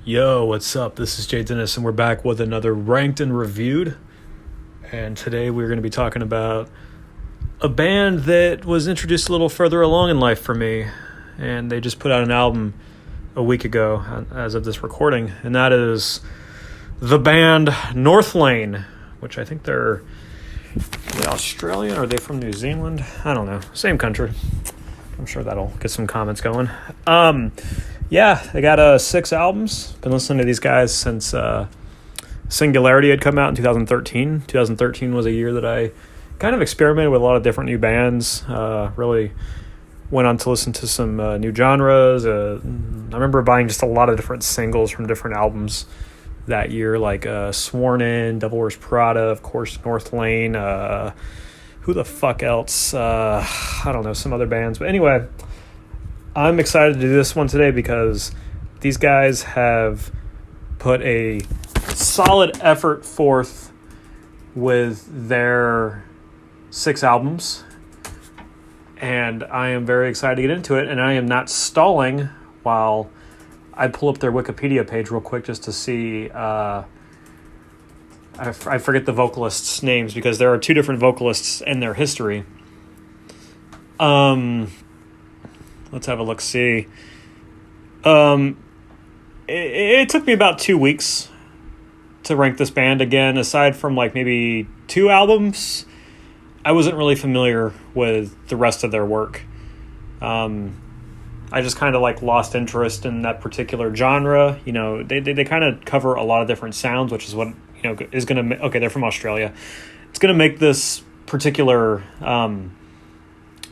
Yo, what's up? This is Jay Dennis, and we're back with another Ranked and Reviewed. And today we're going to be talking about a band that was introduced a little further along in life for me. And they just put out an album a week ago as of this recording. And that is the band NORTHLANE, which I think are they Australian or are they from New Zealand? I don't know. Same country. I'm sure that'll get some comments going. Yeah, they got 6 albums. Been listening to these guys since Singularity had come out in 2013. 2013 was a year that I kind of experimented with a lot of different new bands. Really went on to listen to some new genres. I remember buying just a lot of different singles from different albums that year, like Sworn In, Devil Wears Prada, of course, NORTHLANE, who the fuck else? I don't know, some other bands. But anyway, I'm excited to do this one today because these guys have put a solid effort forth with their 6 albums. And I am very excited to get into it. And I am not stalling while I pull up their Wikipedia page real quick just to see. I forget the vocalists' names because there are 2 different vocalists in their history. Let's have a look-see. It took me about 2 weeks to rank this band again. Aside from like maybe 2 albums, I wasn't really familiar with the rest of their work. I just kind of like lost interest in that particular genre. You know, they kind of cover a lot of different sounds, which is what, you know, is going to... Okay, they're from Australia. It's going to make this particular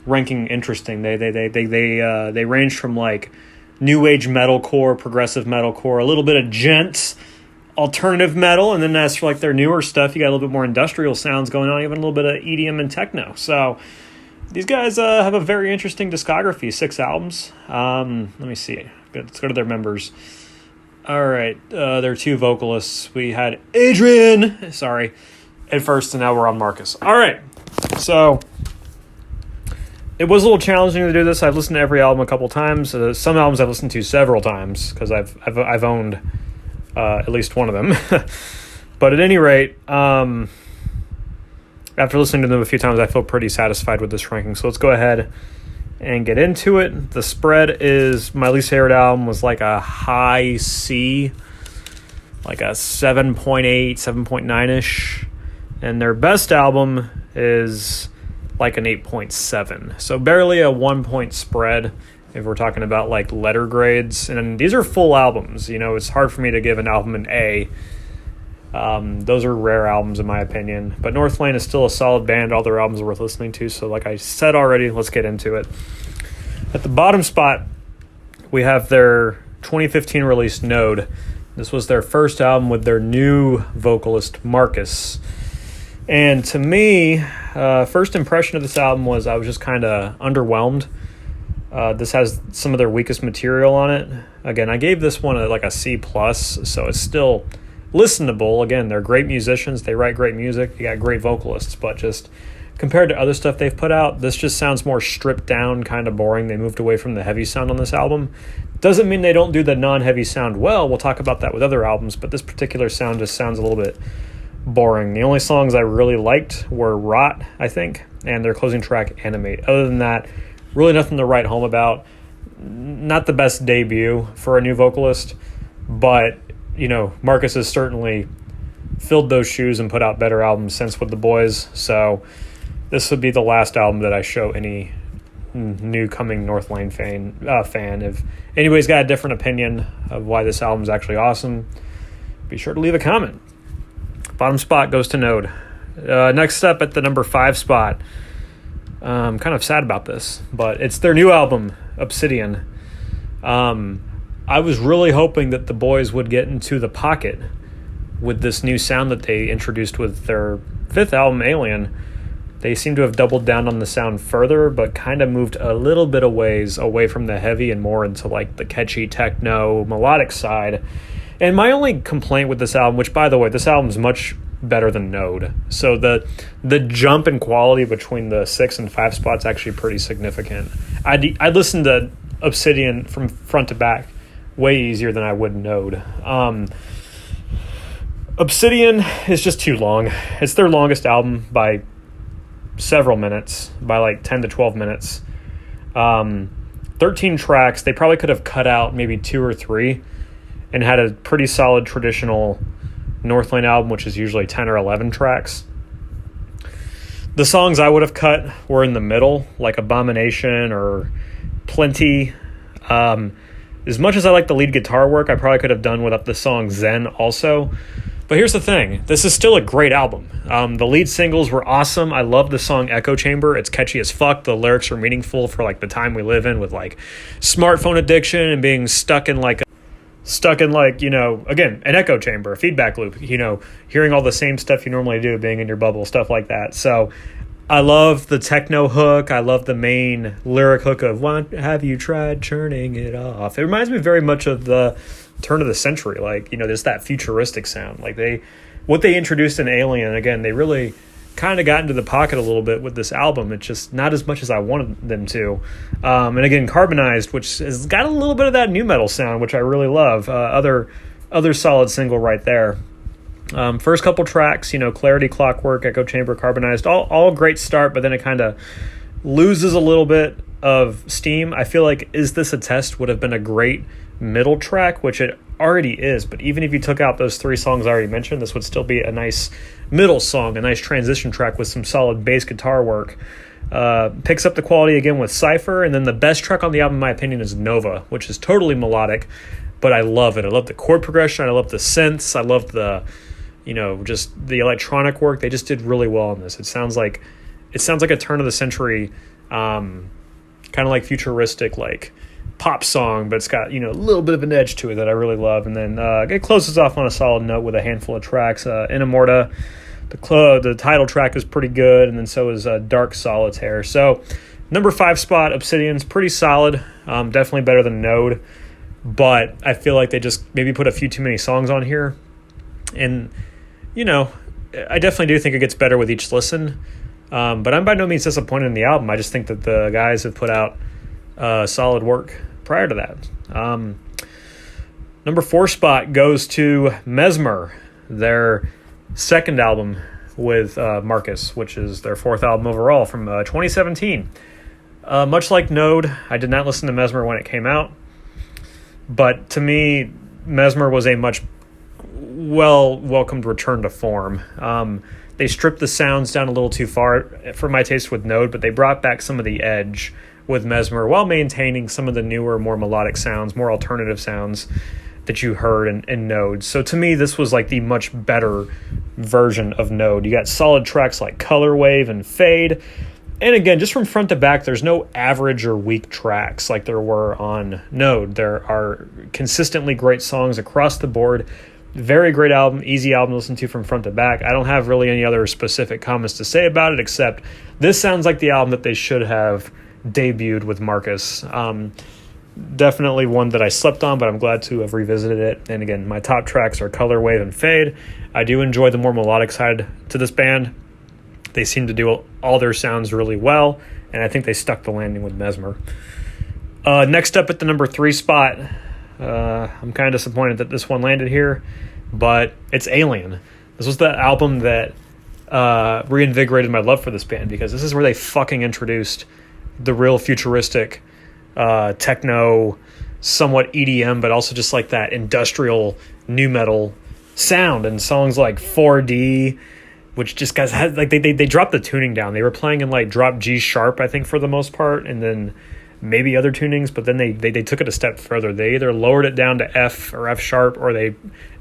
ranking interesting. They range from like new age metalcore, progressive metalcore, a little bit of gent, alternative metal, and then as for like their newer stuff, you got a little bit more industrial sounds going on, even a little bit of EDM and techno. So these guys have a very interesting discography, 6 albums. Let me see. Let's go to their members. All right, there are 2 vocalists. We had Adrian, at first, and now we're on Marcus. All right, so it was a little challenging to do this. I've listened to every album a couple times. Some albums I've listened to several times because I've owned at least one of them. But at any rate, after listening to them a few times, I feel pretty satisfied with this ranking. So let's go ahead and get into it. The spread is my least favorite album was like a high C, like a 7.8, 7.9-ish. And their best album is like an 8.7. So barely a 1-point spread if we're talking about like letter grades. And these are full albums. You know, it's hard for me to give an album an A. Those are rare albums in my opinion. But NORTHLANE is still a solid band. All their albums are worth listening to. So like I said already, let's get into it. At the bottom spot, we have their 2015 release Node. This was their first album with their new vocalist, Marcus. And to me, first impression of this album was I was just kind of underwhelmed. This has some of their weakest material on it. Again, I gave this one like a C+, so it's still listenable. Again, they're great musicians. They write great music. They got great vocalists, but just compared to other stuff they've put out, this just sounds more stripped down, kind of boring. They moved away from the heavy sound on this album. Doesn't mean they don't do the non-heavy sound well. We'll talk about that with other albums, but this particular sound just sounds a little bit boring. The only songs I really liked were Rot, I think, and their closing track, Animate. Other than that, really nothing to write home about. Not the best debut for a new vocalist, but, you know, Marcus has certainly filled those shoes and put out better albums since with the boys, so this would be the last album that I show any new coming NORTHLANE fan. If anybody's got a different opinion of why this album is actually awesome, be sure to leave a comment. Bottom spot goes to Node. Next up at the number 5 spot. I'm kind of sad about this, but it's their new album, Obsidian. I was really hoping that the boys would get into the pocket with this new sound that they introduced with their 5th album, Alien. They seem to have doubled down on the sound further, but kind of moved a little bit of ways away from the heavy and more into like the catchy techno melodic side. And my only complaint with this album, which by the way, this album's much better than Node. So the jump in quality between the 6 and 5 spots actually pretty significant. I listened to Obsidian from front to back way easier than I would Node. Obsidian is just too long. It's their longest album by several minutes, by like 10 to 12 minutes. 13 tracks. They probably could have cut out maybe 2 or 3 and had a pretty solid traditional NORTHLANE album, which is usually 10 or 11 tracks. The songs I would have cut were in the middle, like Abomination or Plenty. As much as I like the lead guitar work, I probably could have done without the song Zen also. But here's the thing. This is still a great album. The lead singles were awesome. I love the song Echo Chamber. It's catchy as fuck. The lyrics are meaningful for like the time we live in with like smartphone addiction and being stuck in you know, again, an echo chamber, a feedback loop, you know, hearing all the same stuff you normally do, being in your bubble, stuff like that. So I love the techno hook. I love the main lyric hook of "Why have you tried turning it off?" It reminds me very much of the turn of the century, like, you know, there's that futuristic sound. Like what they introduced in Alien, again, they really kind of got into the pocket a little bit with this album. It's just not as much as I wanted them to. And again, Carbonized, which has got a little bit of that new metal sound, which I really love. Other solid single right there. First couple tracks, you know, Clarity, Clockwork, Echo Chamber, Carbonized, all great start, but then it kind of loses a little bit of steam. I feel like Is This a Test would have been a great middle track, which it already is, but even if you took out those 3 songs I already mentioned, this would still be a nice middle song, a nice transition track with some solid bass guitar work. Picks up the quality again with Cypher, and then the best track on the album, in my opinion, is Nova, which is totally melodic, but I love it. I love the chord progression, I love the synths, I love the, you know, just the electronic work. They just did really well on this. It sounds like a turn of the century, kind of like futuristic, like pop song, but it's got, you know, a little bit of an edge to it that I really love. And then it closes off on a solid note with a handful of tracks. Inamorta, the title track is pretty good, and then so is Dark Solitaire. So number 5 spot, Obsidian's pretty solid, definitely better than Node, but I feel like they just maybe put a few too many songs on here. And, you know, I definitely do think it gets better with each listen, but I'm by no means disappointed in the album. I just think that the guys have put out solid work prior to that. Number 4 spot goes to Mesmer, their second album with Marcus, which is their 4th album overall from 2017. Much like Node, I did not listen to Mesmer when it came out, but to me, Mesmer was a much welcomed return to form. They stripped the sounds down a little too far for my taste with Node, but they brought back some of the edge with Mesmer while maintaining some of the newer, more melodic sounds, more alternative sounds that you heard in Node. So to me, this was like the much better version of Node. You got solid tracks like Color Wave and Fade. And again, just from front to back, there's no average or weak tracks like there were on Node. There are consistently great songs across the board. Very great album, easy album to listen to from front to back. I don't have really any other specific comments to say about it, except this sounds like the album that they should have debuted with Marcus. Definitely one that I slept on, but I'm glad to have revisited it. And again, my top tracks are Color Wave and Fade. I do enjoy the more melodic side to this band. They seem to do all their sounds really well, and I think they stuck the landing with Mesmer. Next up at the number 3 spot, I'm kind of disappointed that this one landed here, but it's Alien. This was the album that reinvigorated my love for this band, because this is where they fucking introduced the real futuristic techno, somewhat EDM, but also just like that industrial nu metal sound, and songs like 4D, which just guys had like they dropped the tuning down. They were playing in like drop G sharp, I think, for the most part, and then maybe other tunings, but then they took it a step further. They either lowered it down to F or F sharp, or they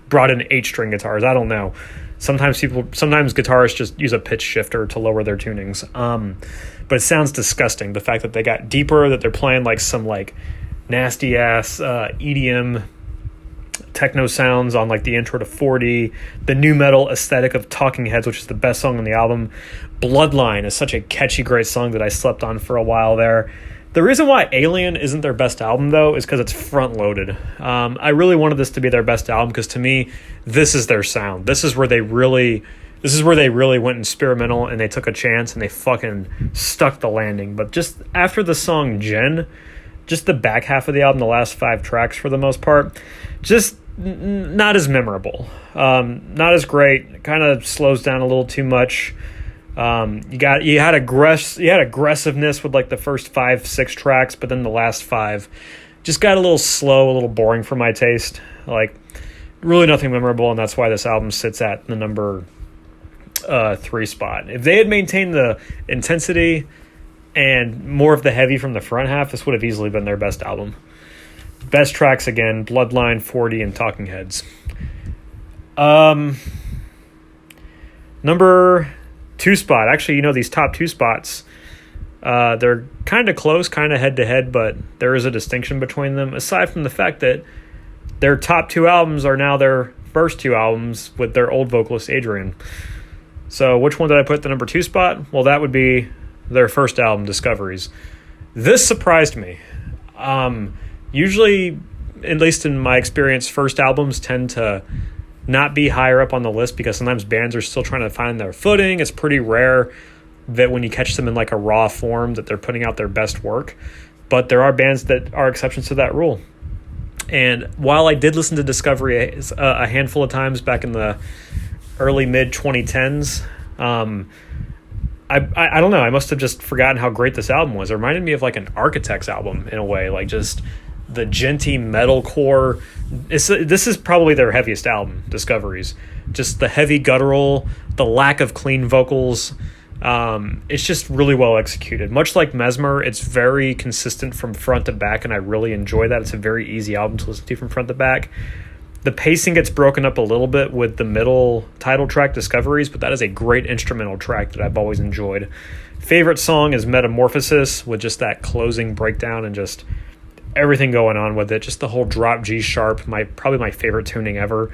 brought in 8-string guitars. I don't know. Sometimes guitarists just use a pitch shifter to lower their tunings. But it sounds disgusting. The fact that they got deeper, that they're playing like some like nasty ass EDM techno sounds on like the intro to 4D, the nu metal aesthetic of Talking Heads, which is the best song on the album. Bloodline is such a catchy, great song that I slept on for a while there. The reason why Alien isn't their best album, though, is because it's front-loaded. I really wanted this to be their best album, because to me, this is their sound. This is where they really went experimental, and they took a chance, and they fucking stuck the landing. But just after the song Jen, just the back half of the album, the last 5 tracks for the most part, just not as memorable. Not as great. It kind of slows down a little too much. You had aggressiveness with like the first 5-6 tracks, but then the last 5 just got a little slow, a little boring for my taste. Like, really nothing memorable, and that's why this album sits at the number 3 spot. If they had maintained the intensity and more of the heavy from the front half, this would have easily been their best album. Best tracks again: Bloodline, 40, and Talking Heads. Number 2 spot. Actually, these top 2 spots, they're kind of close, kind of head to head, but there is a distinction between them, aside from the fact that their top 2 albums are now their first 2 albums with their old vocalist Adrian. So which one did I put at the number 2 spot? Well, that would be their first album, Discoveries. This surprised me. Usually, at least in my experience, first albums tend to not be higher up on the list because sometimes bands are still trying to find their footing. It's pretty rare that when you catch them in like a raw form that they're putting out their best work. But there are bands that are exceptions to that rule. And while I did listen to Discovery a handful of times back in the early mid 2010s, I don't know. I must have just forgotten how great this album was. It reminded me of like an Architects album in a way, like just the genty metalcore. This is probably their heaviest album, Discoveries. Just the heavy guttural, the lack of clean vocals. It's just really well executed. Much like Mesmer, it's very consistent from front to back, and I really enjoy that. It's a very easy album to listen to from front to back. The pacing gets broken up a little bit with the middle title track, Discoveries, but that is a great instrumental track that I've always enjoyed. Favorite song is Metamorphosis, with just that closing breakdown and just everything going on with it. Just the whole drop G sharp, probably my favorite tuning ever.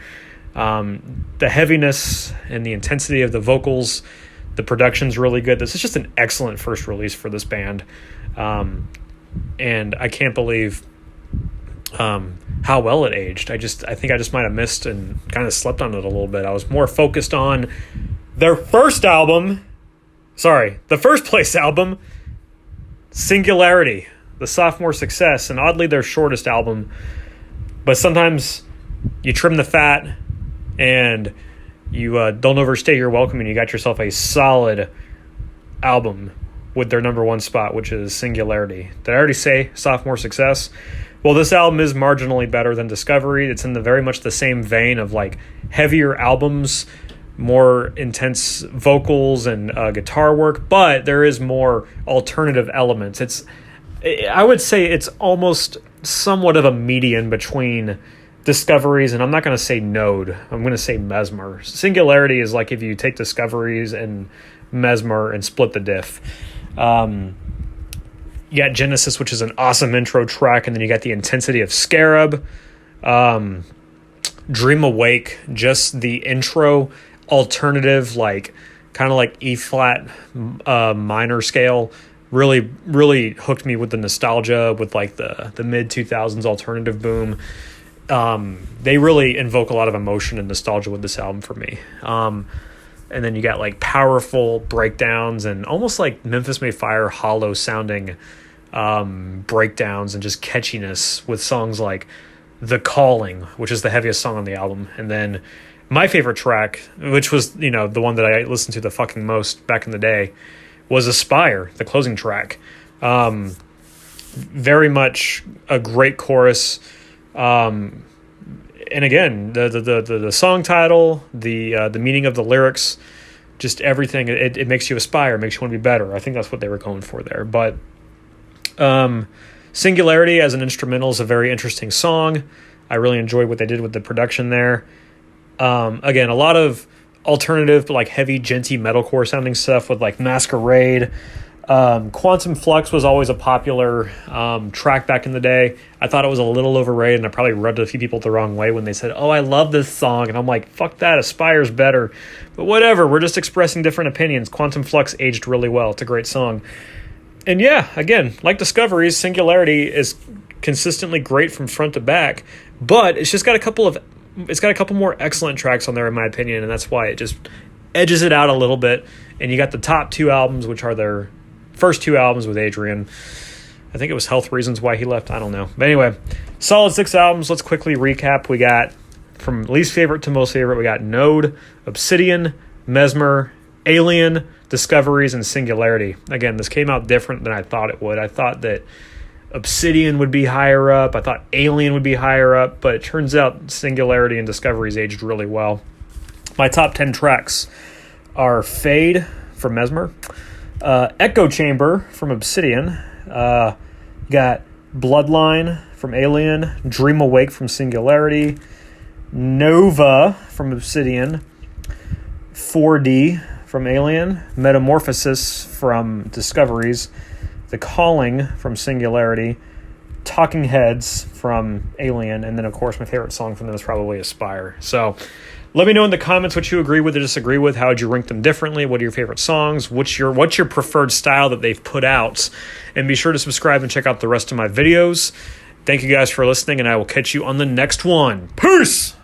The heaviness and the intensity of the vocals, the production's really good. This is just an excellent first release for this band. And I can't believe how well it aged. I think I just might have missed and kind of slept on it a little bit. I was more focused on their first album. Sorry, the first place album, Singularity, the sophomore success, and oddly their shortest album. But sometimes you trim the fat and you don't overstay your welcome, and you got yourself a solid album with their number 1 spot, which is Singularity. Did I already say sophomore success? Well, this album is marginally better than Discovery. It's in the very much the same vein of like heavier albums, more intense vocals and guitar work, but there is more alternative elements. I would say it's almost somewhat of a median between Discoveries, and I'm not going to say Node. I'm going to say Mesmer. Singularity is like if you take Discoveries and Mesmer and split the diff. You got Genesis, which is an awesome intro track, and then you got the intensity of Scarab. Dream Awake, just the intro, alternative, like kind of like E-flat minor scale, really, really hooked me with the nostalgia, with like the mid-2000s alternative boom. They really invoke a lot of emotion and nostalgia with this album for me. And then you got like powerful breakdowns and almost like Memphis May Fire hollow sounding breakdowns and just catchiness with songs like The Calling, which is the heaviest song on the album. And then my favorite track, which was, the one that I listened to the fucking most back in the day, was Aspire, the closing track. Very much a great chorus. And again, the song title, the meaning of the lyrics, just everything, it makes you aspire, makes you want to be better. I think that's what they were going for there. But Singularity as an instrumental is a very interesting song. I really enjoyed what they did with the production there. Again, a lot of alternative but like heavy, genty metalcore sounding stuff with like Masquerade. Quantum Flux was always a popular track back in the day. I thought it was a little overrated, and I probably rubbed a few people the wrong way when they said, "Oh, I love this song," and I'm like, "Fuck that, Aspire's better." But whatever, we're just expressing different opinions. Quantum Flux aged really well. It's a great song. And yeah, again, like Discoveries, Singularity is consistently great from front to back, but it's just got a couple more excellent tracks on there in my opinion, and that's why it just edges it out a little bit. And you got the top 2 albums, which are their first 2 albums with Adrian. I think it was health reasons why he left. I don't know. But anyway, solid 6 albums. Let's quickly recap. We got from least favorite to most favorite. We got Node, Obsidian, Mesmer, Alien, Discoveries, and Singularity. Again, this came out different than I thought it would. I thought that Obsidian would be higher up. I thought Alien would be higher up, but it turns out Singularity and Discoveries aged really well. My top 10 tracks are Fade from Mesmer, Echo Chamber from Obsidian, got Bloodline from Alien, Dream Awake from Singularity, Nova from Obsidian, 4D from Alien, Metamorphosis from Discoveries, The Calling from Singularity, Talking Heads from Alien, and then, of course, my favorite song from them is probably Aspire. So let me know in the comments what you agree with or disagree with. How would you rank them differently? What are your favorite songs? What's your preferred style that they've put out? And be sure to subscribe and check out the rest of my videos. Thank you guys for listening, and I will catch you on the next one. Peace!